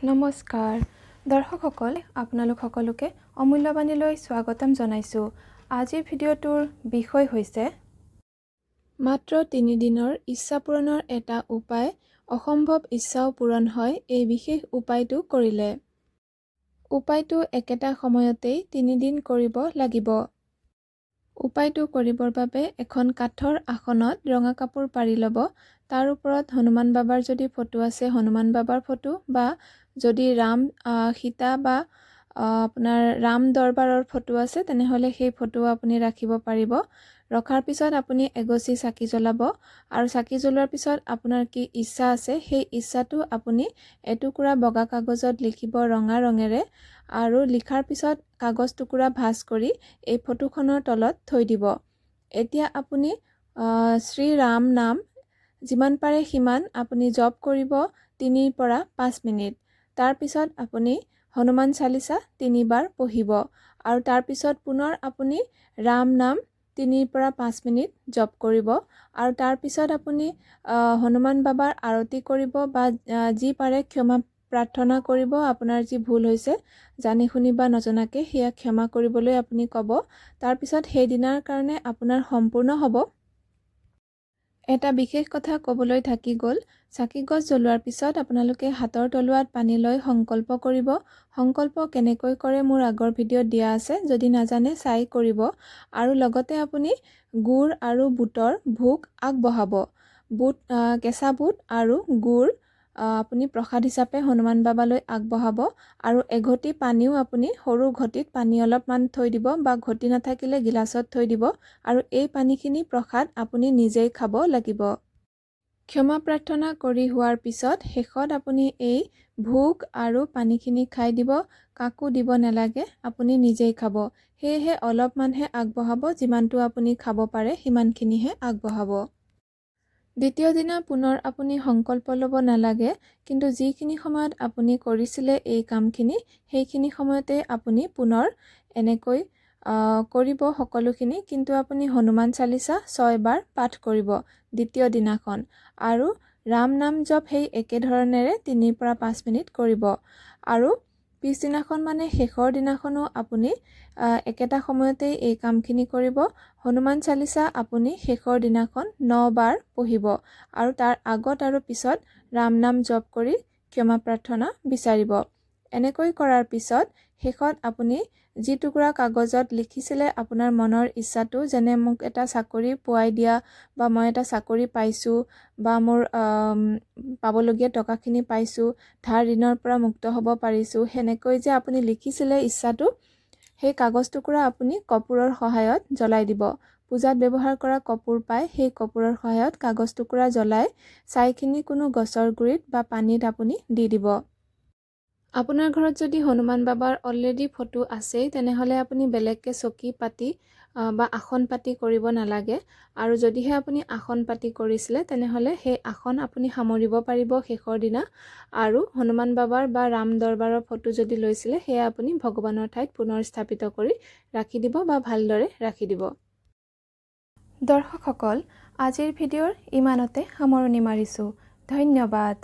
নমস্কাৰ দৰ্শকসকল, আপোনালোক সকলোকে অমূল্যবাণীলৈ স্বাগতম জনাইছোঁ। আজিৰ ভিডিঅ'টোৰ বিষয় হৈছে মাত্ৰ 3 দিনৰ ইচ্ছা পূৰণৰ এটা উপায়। অসম্ভৱ ইচ্ছাও পূৰণ হয় এই বিশেষ উপায়টো কৰিলে। উপায়টো একেটা সময়তেই 3 দিন কৰিব লাগিব। উপায়টো কৰিবৰ বাবে এখন কাঠৰ আসনত ৰঙা কাপোৰ পাৰি ল'ব। তাৰ ওপৰত হনুমান বাবাৰ যদি ফটো আছে হনুমান বাবাৰ ফটো, বা যদি ৰাম সীতা বা আপোনাৰ ৰাম দৰবাৰৰ ফটো আছে তেনেহ'লে সেই ফটো আপুনি ৰাখিব পাৰিব। ৰখাৰ পিছত আপুনি এগছি চাকি জ্বলাব, আৰু চাকি জ্বলোৱাৰ পিছত আপোনাৰ কি ইচ্ছা আছে সেই ইচ্ছাটো আপুনি এটুকুৰা বগা কাগজত লিখিব ৰঙা ৰঙেৰে, আৰু লিখাৰ পিছত কাগজ টুকুৰা ভাঁজ কৰি এই ফটোখনৰ তলত থৈ দিব। এতিয়া আপুনি শ্ৰী ৰাম নাম যিমান পাৰে সিমান আপুনি জপ কৰিব 3 পৰা 5 মিনিট। তাৰপিছত আপুনি হনুমান চালিচা 3 বাৰ পঢ়িব, আৰু তাৰপিছত পুনৰ আপুনি ৰাম নাম 3 পৰা 5 মিনিট জপ কৰিব, আৰু তাৰপিছত আপুনি হনুমান বাবাৰ আৰতি কৰিব, বা যি পাৰে ক্ষমা প্ৰাৰ্থনা কৰিব। আপোনাৰ যি ভুল হৈছে জানি শুনি বা নজনাকৈ সেয়া ক্ষমা কৰিবলৈ আপুনি ক'ব। তাৰপিছত সেইদিনাৰ কাৰণে আপোনাৰ সম্পূৰ্ণ হ'ব। এটা বিশেষ কথা ক'বলৈ থাকি গ'ল। চাকি গছ জ্বলোৱাৰ পিছত আপোনালোকে হাতৰ তলুৱাত পানী লৈ সংকল্প কৰিব। সংকল্প কেনেকৈ কৰে মোৰ আগৰ ভিডিঅ'ত দিয়া আছে, যদি নাজানে চাই কৰিব। আৰু লগতে আপুনি গুড় আৰু বুটৰ ভোগ আগবঢ়াব। কেঁচা বুট আৰু গুড় আপুনি প্ৰসাদ হিচাপে হনুমান বাবালৈ আগবঢ়াব, আৰু এঘটি পানীও আপুনি সৰু ঘটিত পানী অলপমান থৈ দিব, বা ঘটি নাথাকিলে গিলাচত থৈ দিব, আৰু এই পানীখিনি প্ৰসাদ আপুনি নিজেই খাব লাগিব। ক্ষমা প্ৰাৰ্থনা কৰি হোৱাৰ পিছত শেষত আপুনি এই ভোগ আৰু পানীখিনি খাই দিব। কাকো দিব নালাগে, আপুনি নিজেই খাব। সেয়েহে অলপমানহে আগবঢ়াব, যিমানটো আপুনি খাব পাৰে সিমানখিনিহে আগবঢ়াব। দ্বিতীয় দিনা পুনৰ আপুনি সংকল্প ল'ব নালাগে, কিন্তু যিখিনি সময়ত আপুনি কৰিছিলে এই কামখিনি সেইখিনি সময়তে আপুনি পুনৰ এনেকৈ কৰিব সকলোখিনি, কিন্তু আপুনি হনুমান চালিচা 6 বাৰ পাঠ কৰিব দ্বিতীয় দিনাখন, আৰু ৰাম নাম জপ সেই একেধৰণেৰে 3 পৰা 5 মিনিট কৰিব। আৰু পিছদিনাখন মানে শেষৰ দিনাখনো আপুনি একেটা সময়তেই এই কামখিনি কৰিব। হনুমান চালিচা আপুনি শেষৰ দিনাখন 9 বাৰ পঢ়িব, আৰু তাৰ আগত আৰু পিছত ৰাম নাম জপ কৰি ক্ষমা প্ৰাৰ্থনা বিচাৰিব। এনেকৈ কৰাৰ পিছত শেষত আপুনি যি টুকুৰা কাগজত লিখিছিলে আপোনাৰ মনৰ ইচ্ছাটো, যেনে মোক এটা চাকৰি পোৱাই দিয়া, বা মই এটা চাকৰি পাইছোঁ, বা মোৰ পাবলগীয়া টকাখিনি পাইছোঁ, ধাৰ ঋণৰ পৰা মুক্ত হ'ব পাৰিছোঁ, সেনেকৈ যে আপুনি লিখিছিলে ইচ্ছাটো, সেই কাগজ টুকুৰা আপুনি কৰ্পূৰৰ সহায়ত জ্বলাই দিব। পূজাত ব্যৱহাৰ কৰা কৰ্পূৰ পায়, সেই কৰ্পূৰৰ সহায়ত কাগজ টুকুৰা জ্বলাই ছাইখিনি কোনো গছৰ গুৰিত বা পানীত আপুনি দি দিব। আপোনাৰ ঘৰত যদি হনুমান বাবাৰ অলৰেডি ফটো আছেই তেনেহ'লে আপুনি বেলেগকৈ চকী পাতি বা আসন পাতি কৰিব নালাগে। আৰু যদিহে আপুনি আসন পাতি কৰিছিলে তেনেহ'লে সেই আসন আপুনি সামৰিব পাৰিব শেষৰ দিনা, আৰু হনুমান বাবাৰ বা ৰাম দৰবাৰৰ ফটো যদি লৈছিলে সেয়া আপুনি ভগৱানৰ ঠাইত পুনৰ স্থাপিত কৰি ৰাখি দিব, বা ভালদৰে ৰাখি দিব। দৰ্শকসকল, আজিৰ ভিডিঅ'ৰ ইমানতে সামৰণি মাৰিছোঁ। ধন্যবাদ।